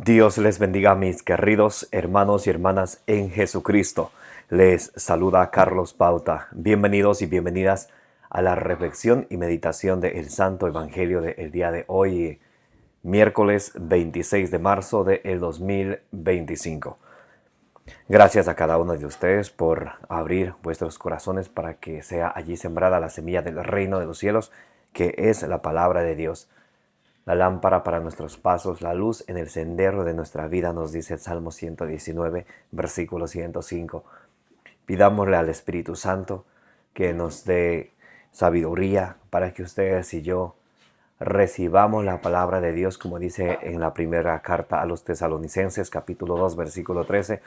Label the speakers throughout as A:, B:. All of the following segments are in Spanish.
A: Dios les bendiga, mis queridos hermanos y hermanas en Jesucristo. Les saluda Carlos Pauta. Bienvenidos y bienvenidas a la reflexión y meditación del Santo Evangelio del día de hoy, miércoles 26 de marzo del 2025. Gracias a cada uno de ustedes por abrir vuestros corazones para que sea allí sembrada la semilla del reino de los cielos, que es la palabra de Dios. La lámpara para nuestros pasos, la luz en el sendero de nuestra vida, nos dice el Salmo 119, versículo 105. Pidámosle al Espíritu Santo que nos dé sabiduría para que ustedes y yo recibamos la palabra de Dios, como dice en la primera carta a los Tesalonicenses, capítulo 2, versículo 13,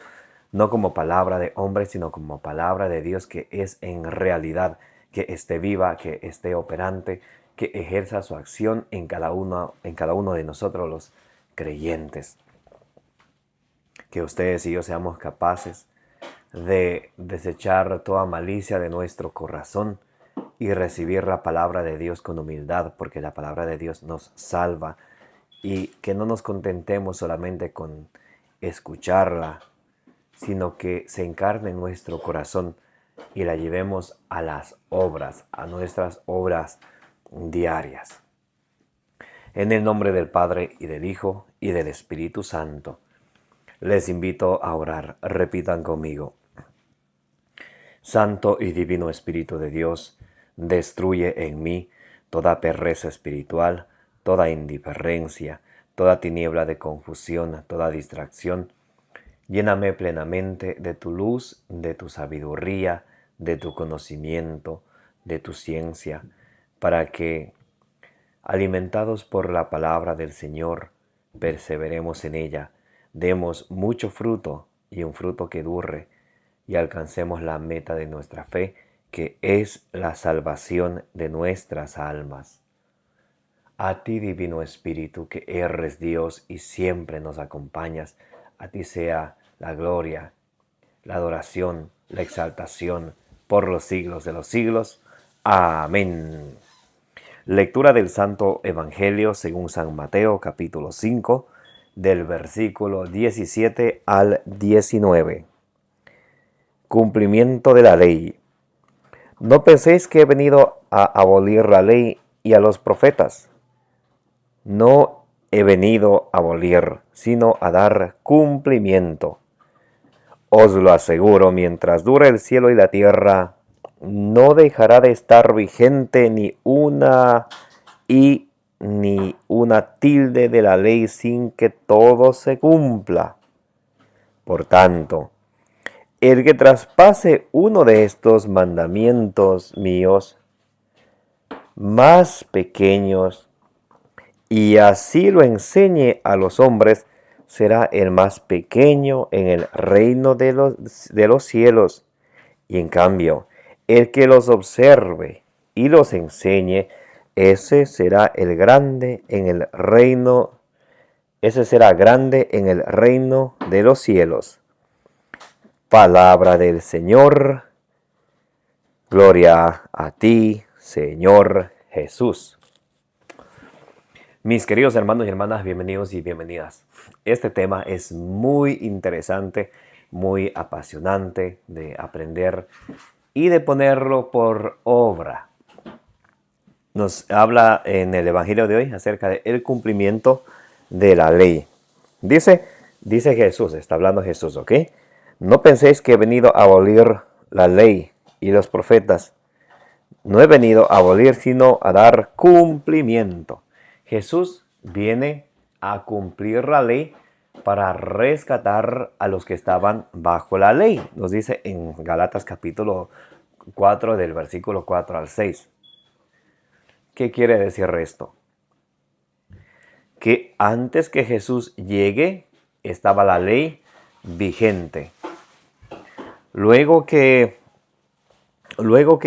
A: no como palabra de hombre, sino como palabra de Dios que es en realidad, que esté viva, que esté operante, que ejerza su acción en cada uno de nosotros los creyentes. Que ustedes y yo seamos capaces de desechar toda malicia de nuestro corazón y recibir la palabra de Dios con humildad, porque la palabra de Dios nos salva, y que no nos contentemos solamente con escucharla, sino que se encarne en nuestro corazón y la llevemos a las obras, a nuestras obras diarias. En el nombre del Padre y del Hijo y del Espíritu Santo, les invito a orar. Repitan conmigo. Santo y divino Espíritu de Dios, destruye en mí toda pereza espiritual, toda indiferencia, toda tiniebla de confusión, toda distracción. Lléname plenamente de tu luz, de tu sabiduría, de tu conocimiento, de tu ciencia, para que, alimentados por la palabra del Señor, perseveremos en ella, demos mucho fruto y un fruto que dure, y alcancemos la meta de nuestra fe, que es la salvación de nuestras almas. A ti, Divino Espíritu, que eres Dios y siempre nos acompañas, a ti sea la gloria, la adoración, la exaltación por los siglos de los siglos. Amén. Lectura del Santo Evangelio según San Mateo, capítulo 5, del versículo 17 al 19. Cumplimiento de la ley. No penséis que he venido a abolir la ley y a los profetas. No he venido a abolir, sino a dar cumplimiento. Os lo aseguro, mientras dure el cielo y la tierra, no dejará de estar vigente ni una i ni una tilde de la ley sin que todo se cumpla. Por tanto, el que traspase uno de estos mandamientos míos, más pequeños, y así lo enseñe a los hombres, será el más pequeño en el reino de los cielos. Y en cambio, el que los observe y los enseñe, ese será grande en el reino de los cielos. Palabra del Señor. Gloria a ti, Señor Jesús. Mis queridos hermanos y hermanas, bienvenidos y bienvenidas. Este tema es muy interesante, muy apasionante de aprender y de ponerlo por obra. Nos habla en el Evangelio de hoy acerca del cumplimiento de la ley. Dice Jesús, está hablando Jesús, ¿ok? No penséis que he venido a abolir la ley y los profetas. No he venido a abolir, sino a dar cumplimiento. Jesús viene a cumplir la ley para rescatar a los que estaban bajo la ley. Nos dice en Gálatas capítulo 4 del versículo 4 al 6. ¿Qué quiere decir esto? Que antes que Jesús llegue estaba la ley vigente. Luego que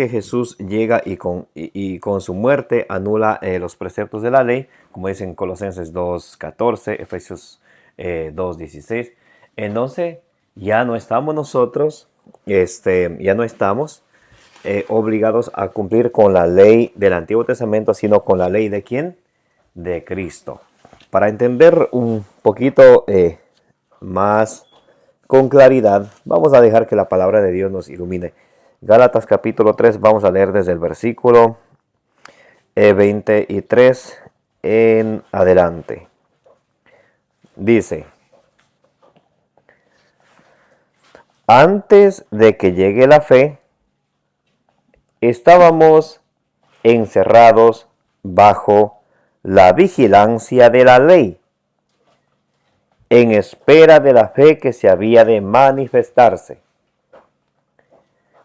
A: Jesús llega y con su muerte anula los preceptos de la ley, como dicen Colosenses 2:14, Efesios 2:16, entonces ya no estamos nosotros, obligados a cumplir con la ley del Antiguo Testamento, sino con la ley ¿de quién? De Cristo. Para entender un poquito más con claridad, vamos a dejar que la palabra de Dios nos ilumine. Gálatas capítulo 3, vamos a leer desde el versículo 23 en adelante. Dice: antes de que llegue la fe, estábamos encerrados bajo la vigilancia de la ley, en espera de la fe que se había de manifestarse.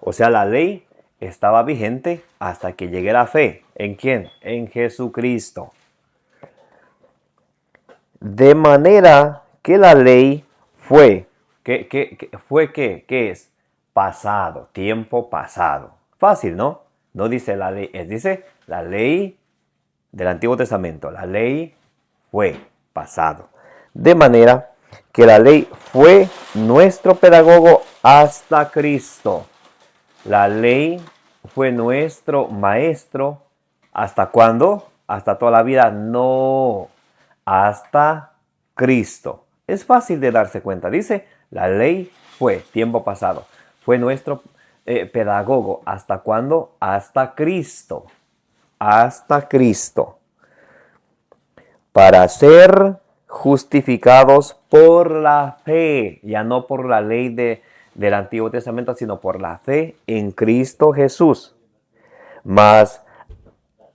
A: O sea, la ley estaba vigente hasta que llegue la fe. ¿En quién? En Jesucristo. De manera que la ley fue, ¿qué es? Pasado, tiempo pasado. Fácil, ¿no? No dice la ley, dice la ley del Antiguo Testamento. La ley fue pasado. De manera que la ley fue nuestro pedagogo hasta Cristo. La ley fue nuestro maestro. ¿Hasta cuándo? ¿Hasta toda la vida? No. Hasta Cristo. Es fácil de darse cuenta. Dice, la ley fue, tiempo pasado. Fue nuestro pedagogo. ¿Hasta cuándo? Hasta Cristo. Hasta Cristo. Para ser justificados por la fe. Ya no por la ley del Antiguo Testamento, sino por la fe en Cristo Jesús. Mas,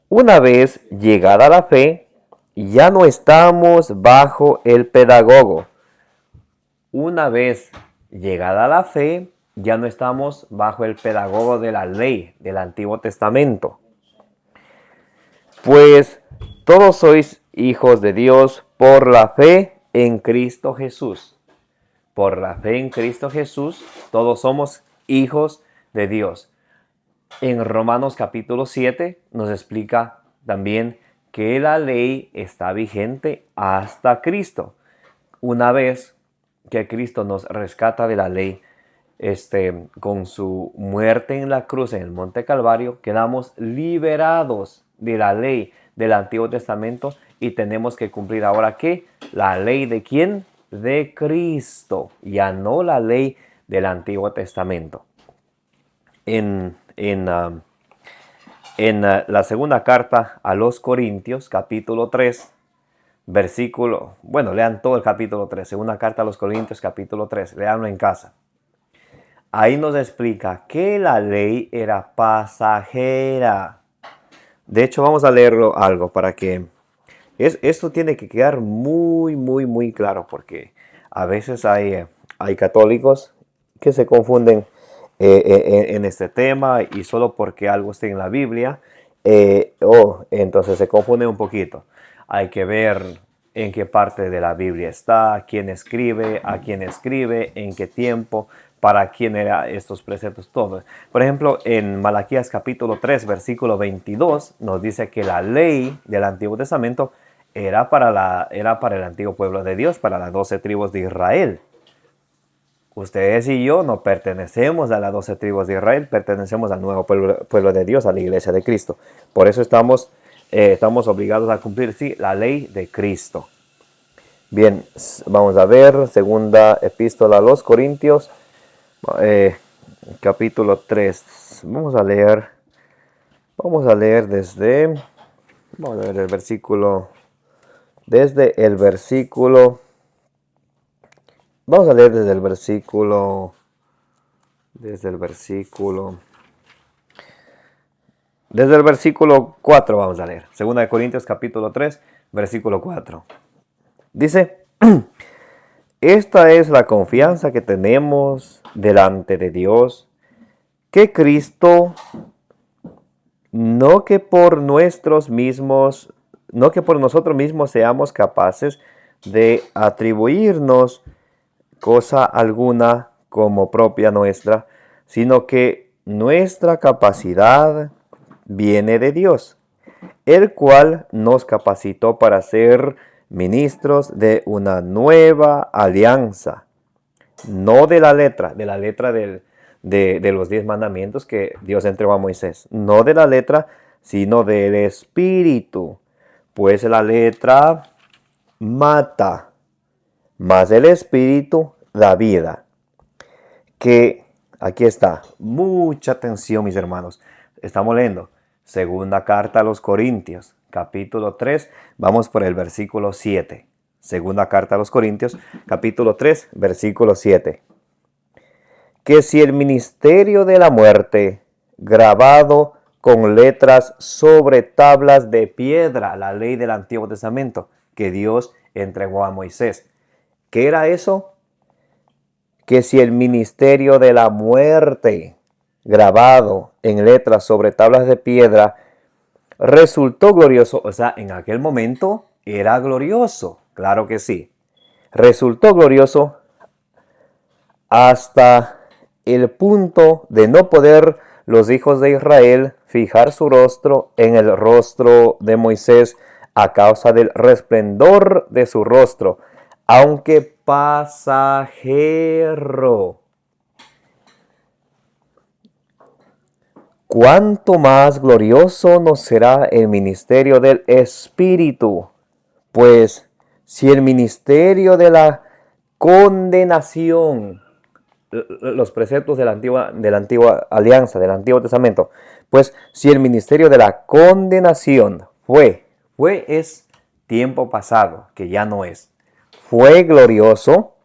A: una vez llegada la fe, ya no estamos bajo el pedagogo. Una vez llegada la fe, ya no estamos bajo el pedagogo de la ley del Antiguo Testamento. Pues todos sois hijos de Dios por la fe en Cristo Jesús. Por la fe en Cristo Jesús, todos somos hijos de Dios. En Romanos capítulo 7 nos explica también que la ley está vigente hasta Cristo. Una vez que Cristo nos rescata de la ley, con su muerte en la cruz en el Monte Calvario, quedamos liberados de la ley del Antiguo Testamento y tenemos que cumplir ahora ¿qué? La ley de ¿quién? De Cristo, ya no la ley del Antiguo Testamento. En la segunda carta a los Corintios, capítulo 3, lean todo el capítulo 3, segunda carta a los Corintios, capítulo 3, leanlo en casa. Ahí nos explica que la ley era pasajera. De hecho, vamos a leerlo algo para que esto tiene que quedar muy, muy, muy claro, porque a veces hay católicos que se confunden en este tema y solo porque algo está en la Biblia, entonces se confunden un poquito. Hay que ver en qué parte de la Biblia está, quién escribe, a quién escribe, en qué tiempo, para quién eran estos preceptos, todos. Por ejemplo, en Malaquías capítulo 3, versículo 22, nos dice que la ley del Antiguo Testamento era para el antiguo pueblo de Dios, para las 12 tribus de Israel. Ustedes y yo no pertenecemos a las 12 tribus de Israel, pertenecemos al nuevo pueblo de Dios, a la iglesia de Cristo. Por eso estamos obligados a cumplir, sí, la ley de Cristo. Bien, vamos a ver, segunda epístola a los Corintios, capítulo 3. Vamos a leer desde el versículo. Vamos a leer desde el versículo 4 vamos a leer. Segunda de Corintios capítulo 3, versículo 4. Dice, esta es la confianza que tenemos delante de Dios, que Cristo, no que por nosotros mismos seamos capaces de atribuirnos cosa alguna como propia nuestra, sino que nuestra capacidad viene de Dios, el cual nos capacitó para ser ministros de una nueva alianza, no de la letra de los 10 mandamientos que Dios entregó a Moisés, no de la letra, sino del Espíritu, pues la letra mata, mas el Espíritu da vida. Que aquí está, mucha atención, mis hermanos. Estamos leyendo segunda carta a los Corintios, capítulo 3, vamos por el versículo 7. Segunda carta a los Corintios, capítulo 3, versículo 7. Que si el ministerio de la muerte, grabado con letras sobre tablas de piedra, la ley del Antiguo Testamento, que Dios entregó a Moisés. ¿Qué era eso? Que si el ministerio de la muerte, grabado en letras sobre tablas de piedra, resultó glorioso, o sea, en aquel momento era glorioso, claro que sí. Resultó glorioso hasta el punto de no poder los hijos de Israel fijar su rostro en el rostro de Moisés a causa del resplendor de su rostro, aunque pasajero. ¿Cuánto más glorioso nos será el ministerio del Espíritu? Pues si el ministerio de la condenación, los preceptos de la antigua alianza, del Antiguo Testamento, pues si el ministerio de la condenación fue es tiempo pasado, que ya no es, fue glorioso,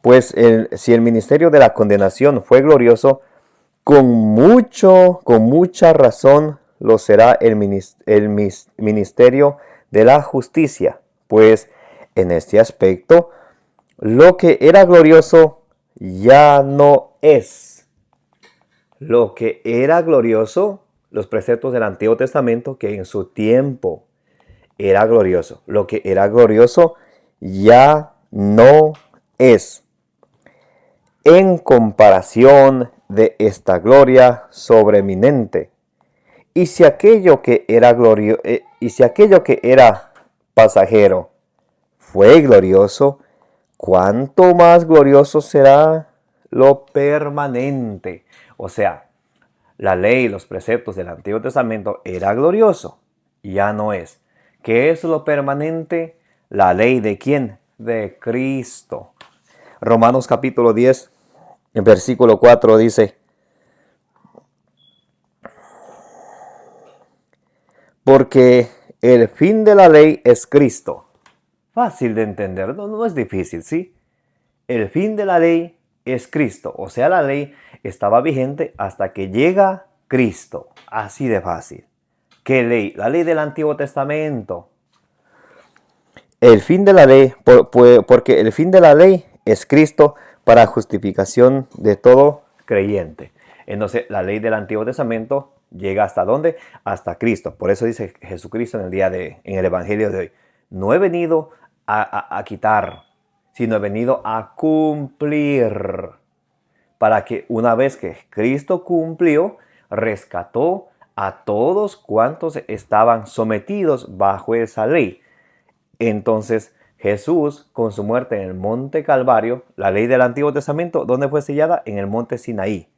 A: pues si el ministerio de la condenación fue glorioso, con mucha razón lo será el ministerio de la justicia, pues en este aspecto lo que era glorioso ya no es. Lo que era glorioso, los preceptos del Antiguo Testamento, que en su tiempo era glorioso. Lo que era glorioso ya no es. En comparación de esta gloria sobreeminente. Y si aquello que era pasajero fue glorioso, ¿cuánto más glorioso será lo permanente? O sea, la ley y los preceptos del Antiguo Testamento era glorioso, ya no es. ¿Qué es lo permanente? La ley ¿de quién? De Cristo. Romanos capítulo 10, en versículo 4 dice: porque el fin de la ley es Cristo. Fácil de entender, no es difícil, ¿sí? El fin de la ley es Cristo. O sea, la ley estaba vigente hasta que llega Cristo. Así de fácil. ¿Qué ley? La ley del Antiguo Testamento. El fin de la ley, porque el fin de la ley es Cristo para justificación de todo creyente. Entonces, la ley del Antiguo Testamento llega ¿hasta dónde? Hasta Cristo. Por eso dice Jesucristo en el Evangelio de hoy: no he venido a quitar, sino he venido a cumplir. Para que una vez que Cristo cumplió, rescató a todos cuantos estaban sometidos bajo esa ley. Entonces Jesús, con su muerte en el monte Calvario, la ley del Antiguo Testamento, ¿dónde fue sellada? En el monte Sinaí.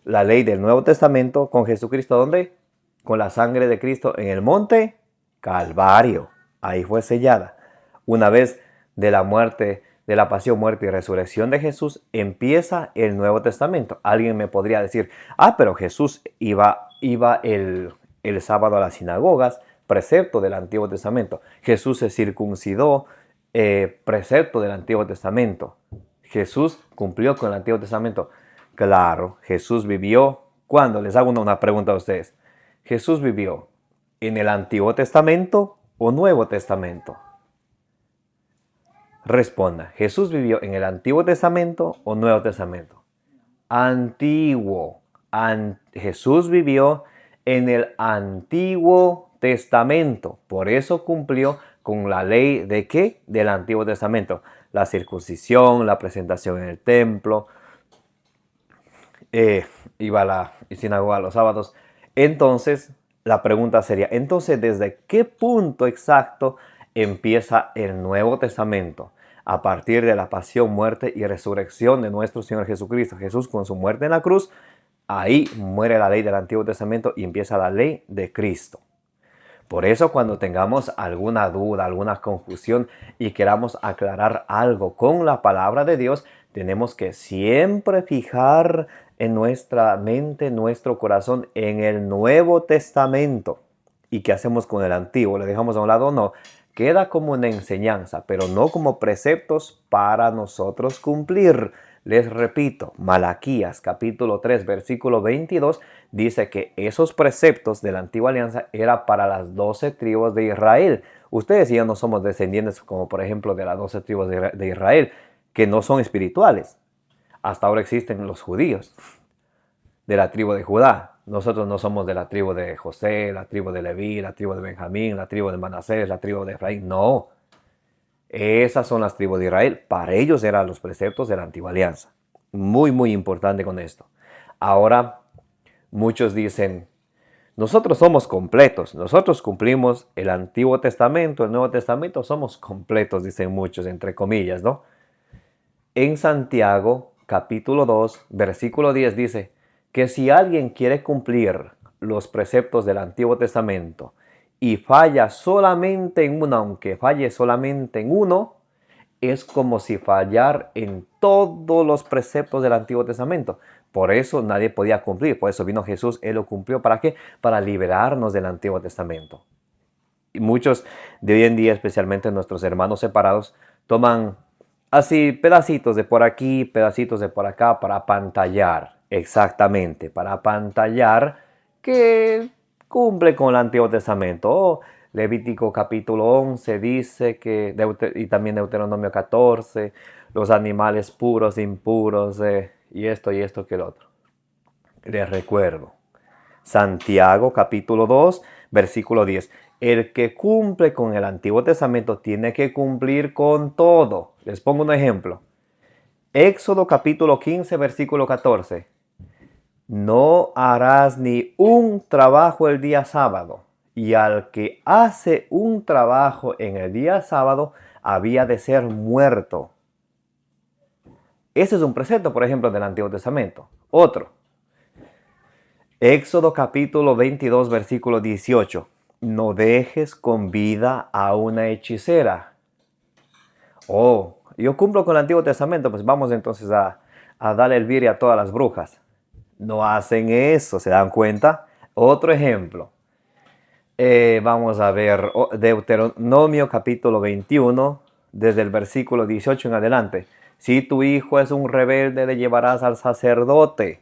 A: La ley del Nuevo Testamento con Jesucristo, ¿dónde? Con la sangre de Cristo en el monte Calvario. Ahí fue sellada. Una vez de la muerte, de la pasión, muerte y resurrección de Jesús, empieza el Nuevo Testamento. Alguien me podría decir: pero Jesús iba el sábado a las sinagogas, precepto del Antiguo Testamento. Jesús se circuncidó, precepto del Antiguo Testamento. Jesús cumplió con el Antiguo Testamento. Claro, Jesús vivió. ¿Cuándo? Les hago una pregunta a ustedes. ¿Jesús vivió en el Antiguo Testamento o Nuevo Testamento? Responda. ¿Jesús vivió en el Antiguo Testamento o Nuevo Testamento? Antiguo. Jesús vivió en el Antiguo Testamento. Por eso cumplió con la ley ¿de qué? Del Antiguo Testamento. La circuncisión, la presentación en el templo. Iba a la sinagoga los sábados. Entonces, la pregunta sería: entonces, ¿desde qué punto exacto empieza el Nuevo Testamento? A partir de la pasión, muerte y resurrección de nuestro Señor Jesucristo. Jesús, con su muerte en la cruz, ahí muere la ley del Antiguo Testamento y empieza la ley de Cristo. Por eso cuando tengamos alguna duda, alguna confusión y queramos aclarar algo con la palabra de Dios, tenemos que siempre fijar en nuestra mente, nuestro corazón, en el Nuevo Testamento. ¿Y qué hacemos con el Antiguo? ¿Le dejamos a un lado? No. Queda como una enseñanza, pero no como preceptos para nosotros cumplir. Les repito, Malaquías capítulo 3, versículo 22, dice que esos preceptos de la antigua alianza eran para las 12 tribus de Israel. Ustedes y yo no somos descendientes, como por ejemplo de las 12 tribus de Israel, que no son espirituales. Hasta ahora existen los judíos de la tribu de Judá. Nosotros no somos de la tribu de José, la tribu de Leví, la tribu de Benjamín, la tribu de Manasés, la tribu de Efraín. No. Esas son las tribus de Israel. Para ellos eran los preceptos de la antigua alianza. Muy, muy importante con esto. Ahora, muchos dicen, nosotros somos completos. Nosotros cumplimos el Antiguo Testamento, el Nuevo Testamento. Somos completos, dicen muchos, entre comillas, ¿no? En Santiago, capítulo 2, versículo 10 dice que si alguien quiere cumplir los preceptos del Antiguo Testamento y falla solamente en uno, aunque falle solamente en uno, es como si fallar en todos los preceptos del Antiguo Testamento. Por eso nadie podía cumplir. Por eso vino Jesús, Él lo cumplió. ¿Para qué? Para liberarnos del Antiguo Testamento. Y muchos de hoy en día, especialmente nuestros hermanos separados, toman así pedacitos de por aquí, pedacitos de por acá para apantallar. Exactamente, para apantallar que cumple con el Antiguo Testamento. Oh, Levítico capítulo 11 dice que, y también Deuteronomio 14, los animales puros, impuros, y esto que el otro. Les recuerdo, Santiago capítulo 2, versículo 10. El que cumple con el Antiguo Testamento tiene que cumplir con todo. Les pongo un ejemplo. Éxodo capítulo 15, versículo 14. No harás ni un trabajo el día sábado, y al que hace un trabajo en el día sábado había de ser muerto. Ese es un precepto, por ejemplo, del Antiguo Testamento. Otro. Éxodo capítulo 22, versículo 18. No dejes con vida a una hechicera. Oh, yo cumplo con el Antiguo Testamento, pues vamos entonces a darle el virio a todas las brujas. No hacen eso, ¿se dan cuenta? Otro ejemplo. Vamos a ver Deuteronomio capítulo 21, desde el versículo 18 en adelante. Si tu hijo es un rebelde, le llevarás al sacerdote.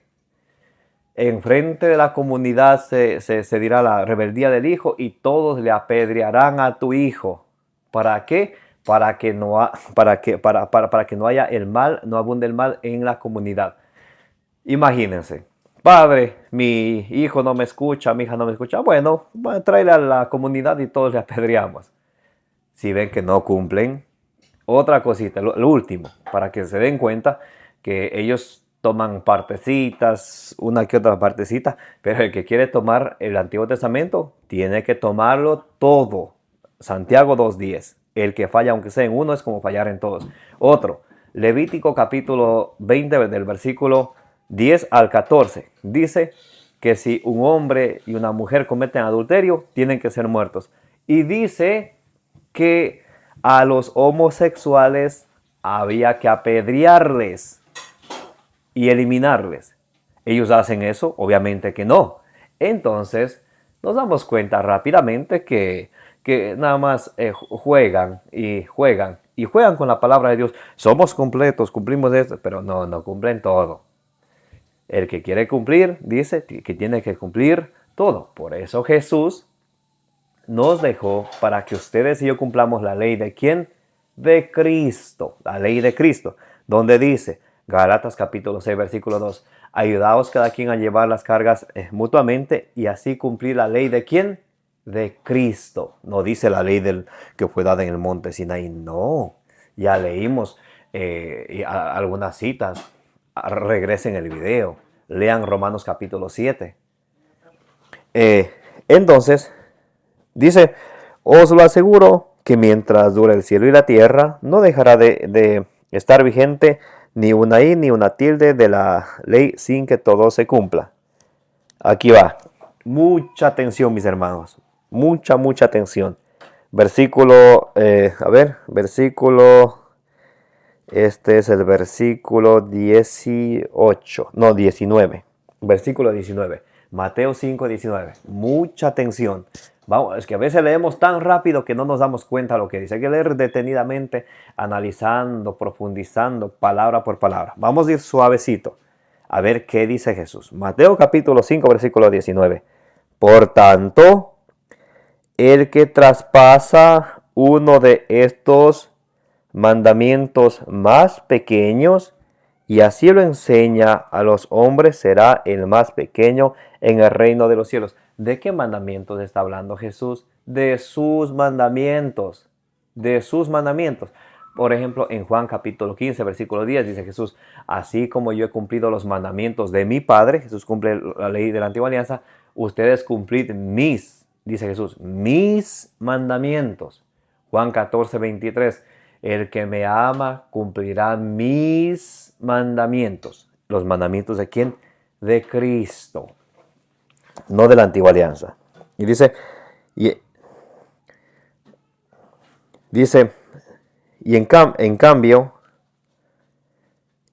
A: Enfrente de la comunidad se dirá la rebeldía del hijo y todos le apedrearán a tu hijo. ¿Para qué? Para que no haya el mal, no abunde el mal en la comunidad. Imagínense, padre, mi hijo no me escucha, mi hija no me escucha. Bueno, tráele a la comunidad y todos le apedreamos. Si ven que no cumplen, otra cosita, lo último, para que se den cuenta que ellos toman partecitas, una que otra partecita, pero el que quiere tomar el Antiguo Testamento tiene que tomarlo todo. Santiago 2:10. El que falla aunque sea en uno es como fallar en todos. Otro, Levítico capítulo 20 del versículo 10 al 14. Dice que si un hombre y una mujer cometen adulterio, tienen que ser muertos. Y dice que a los homosexuales había que apedrearles y eliminarles. ¿Ellos hacen eso? Obviamente que no. Entonces nos damos cuenta rápidamente que nada más juegan con la palabra de Dios. Somos completos, cumplimos esto, pero no cumplen todo. El que quiere cumplir dice que tiene que cumplir todo. Por eso Jesús nos dejó para que ustedes y yo cumplamos la ley de ¿quién? De Cristo. La ley de Cristo. Donde dice, Gálatas capítulo 6, versículo 2. Ayudaos cada quien a llevar las cargas mutuamente y así cumplir la ley de ¿quién? De Cristo. No dice la ley que fue dada en el monte Sinaí. No. Ya leímos algunas citas. Regresen el video. Lean Romanos capítulo 7. Entonces, dice, os lo aseguro que mientras dure el cielo y la tierra, no dejará de estar vigente ni una i ni una tilde de la ley sin que todo se cumpla. Aquí va. Mucha atención, mis hermanos. mucha atención. Versículo, este es el versículo 18, no, 19. Versículo 19. Mateo 5, 19. Mucha atención. Vamos, es que a veces leemos tan rápido que no nos damos cuenta de lo que dice. Hay que leer detenidamente, analizando, profundizando, palabra por palabra. Vamos a ir suavecito a ver qué dice Jesús. Mateo capítulo 5, versículo 19. Por tanto, el que traspasa uno de estos mandamientos más pequeños y así lo enseña a los hombres, será el más pequeño en el reino de los cielos. ¿De qué mandamientos está hablando Jesús? De sus mandamientos. De sus mandamientos. Por ejemplo, en Juan capítulo 15, versículo 10, dice Jesús, así como yo he cumplido los mandamientos de mi Padre, Jesús cumple la ley de la antigua alianza, ustedes cumplid dice Jesús, mis mandamientos. Juan 14, 23, el que me ama cumplirá mis mandamientos. ¿Los mandamientos de quién? De Cristo, no de la antigua alianza. Y dice, en cambio,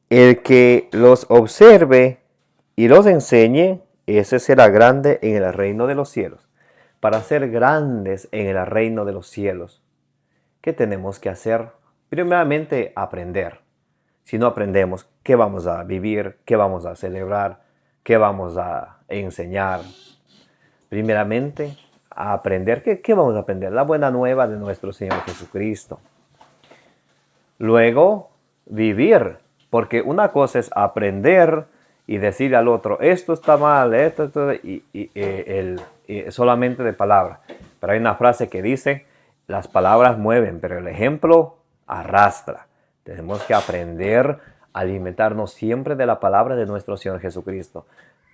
A: el que los observe y los enseñe, ese será grande en el reino de los cielos. Para ser grandes en el reino de los cielos, ¿qué tenemos que hacer? Primeramente, aprender. Si no aprendemos, ¿qué vamos a vivir? ¿Qué vamos a celebrar? ¿Qué vamos a enseñar? Primeramente, a aprender. ¿Qué vamos a aprender? La buena nueva de nuestro Señor Jesucristo. Luego, vivir. Porque una cosa es aprender y decirle al otro, esto está mal, solamente de palabra. Pero hay una frase que dice, las palabras mueven, pero el ejemplo arrastra. Tenemos que aprender a alimentarnos siempre de la palabra de nuestro Señor Jesucristo.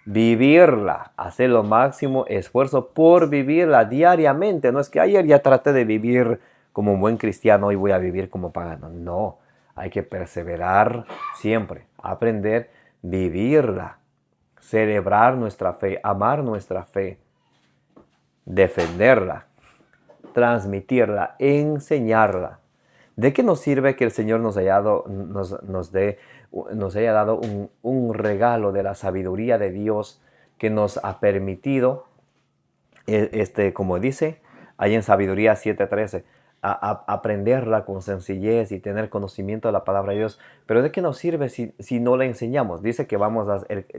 A: Vivirla, hacer lo máximo esfuerzo por vivirla diariamente. No es que ayer ya traté de vivir como un buen cristiano, hoy voy a vivir como pagano. No, hay que perseverar siempre, aprender, vivirla, celebrar nuestra fe, amar nuestra fe, defenderla, transmitirla, enseñarla. ¿De qué nos sirve que el Señor nos haya dado un regalo de la sabiduría de Dios que nos ha permitido, como dice ahí en Sabiduría 7:13, aprenderla con sencillez y tener conocimiento de la palabra de Dios? Pero ¿de qué nos sirve si no la enseñamos? Dice que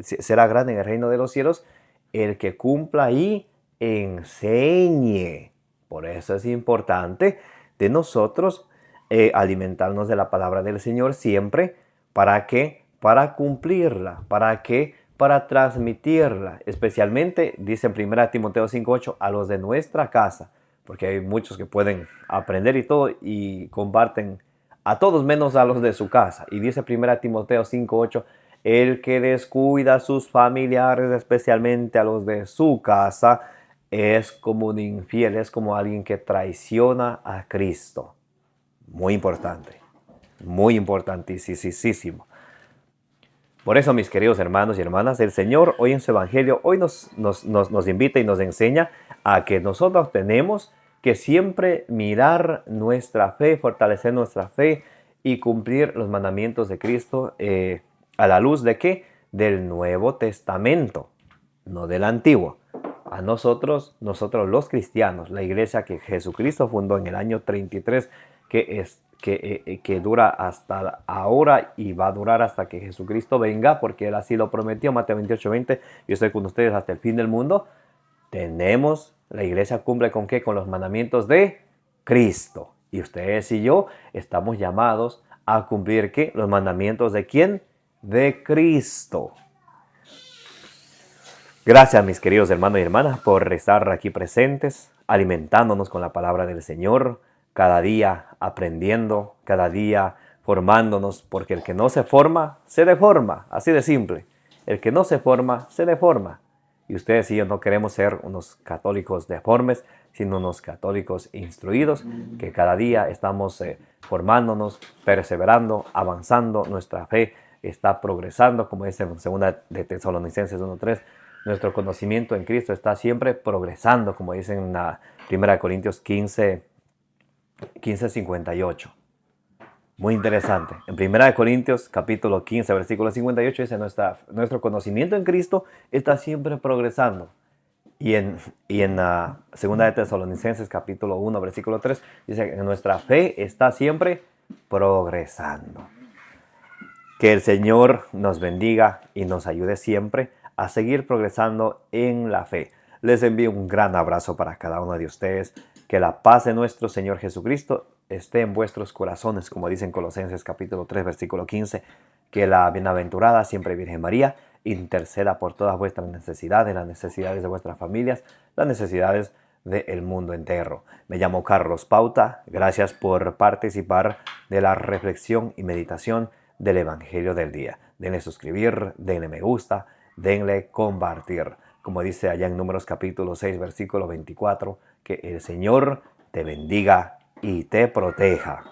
A: será grande en el reino de los cielos el que cumpla y enseñe. Por eso es importante de nosotros alimentarnos de la palabra del Señor siempre. ¿Para qué? Para cumplirla. ¿Para qué? Para transmitirla. Especialmente, dice en 1 Timoteo 5:8, a los de nuestra casa. Porque hay muchos que pueden aprender y todo y comparten a todos menos a los de su casa. Y dice 1 Timoteo 5:8, el que descuida a sus familiares, especialmente a los de su casa, es como un infiel, es como alguien que traiciona a Cristo. Muy importantísimo. Por eso, mis queridos hermanos y hermanas, el Señor hoy en su Evangelio, hoy nos invita y nos enseña a que nosotros tenemos que siempre mirar nuestra fe, fortalecer nuestra fe y cumplir los mandamientos de Cristo a la luz de ¿qué? Del Nuevo Testamento, no del Antiguo. A nosotros los cristianos, la iglesia que Jesucristo fundó en el año 33, que dura hasta ahora y va a durar hasta que Jesucristo venga, porque Él así lo prometió, Mateo 28:20, yo estoy con ustedes hasta el fin del mundo. La iglesia cumple ¿con qué? Con los mandamientos de Cristo. Y ustedes y yo estamos llamados a cumplir ¿qué? Los mandamientos de ¿quién? De Cristo. Gracias, mis queridos hermanos y hermanas, por estar aquí presentes, alimentándonos con la palabra del Señor, cada día aprendiendo, cada día formándonos, porque el que no se forma, se deforma, así de simple. El que no se forma, se deforma. Y ustedes y yo no queremos ser unos católicos deformes, sino unos católicos instruidos, que cada día estamos formándonos, perseverando, avanzando, nuestra fe está progresando, como dice en 2 de Tesalonicenses 1:3, Nuestro conocimiento en Cristo está siempre progresando, como dicen en la 1 Corintios 15:58. Muy interesante. En 1 Corintios capítulo 15, versículo 58 dice, nuestro conocimiento en Cristo está siempre progresando. Y en 2 de Tesalonicenses capítulo 1, versículo 3 dice que nuestra fe está siempre progresando. Que el Señor nos bendiga y nos ayude siempre a seguir progresando en la fe. Les envío un gran abrazo para cada uno de ustedes. Que la paz de nuestro Señor Jesucristo esté en vuestros corazones, como dice en Colosenses capítulo 3, versículo 15. Que la bienaventurada siempre Virgen María interceda por todas vuestras necesidades, las necesidades de vuestras familias, las necesidades del mundo entero. Me llamo Carlos Pauta. Gracias por participar de la reflexión y meditación del Evangelio del día. Denle suscribir, denle me gusta, denle compartir. Como dice allá en Números capítulo 6, versículo 24, que el Señor te bendiga y te proteja.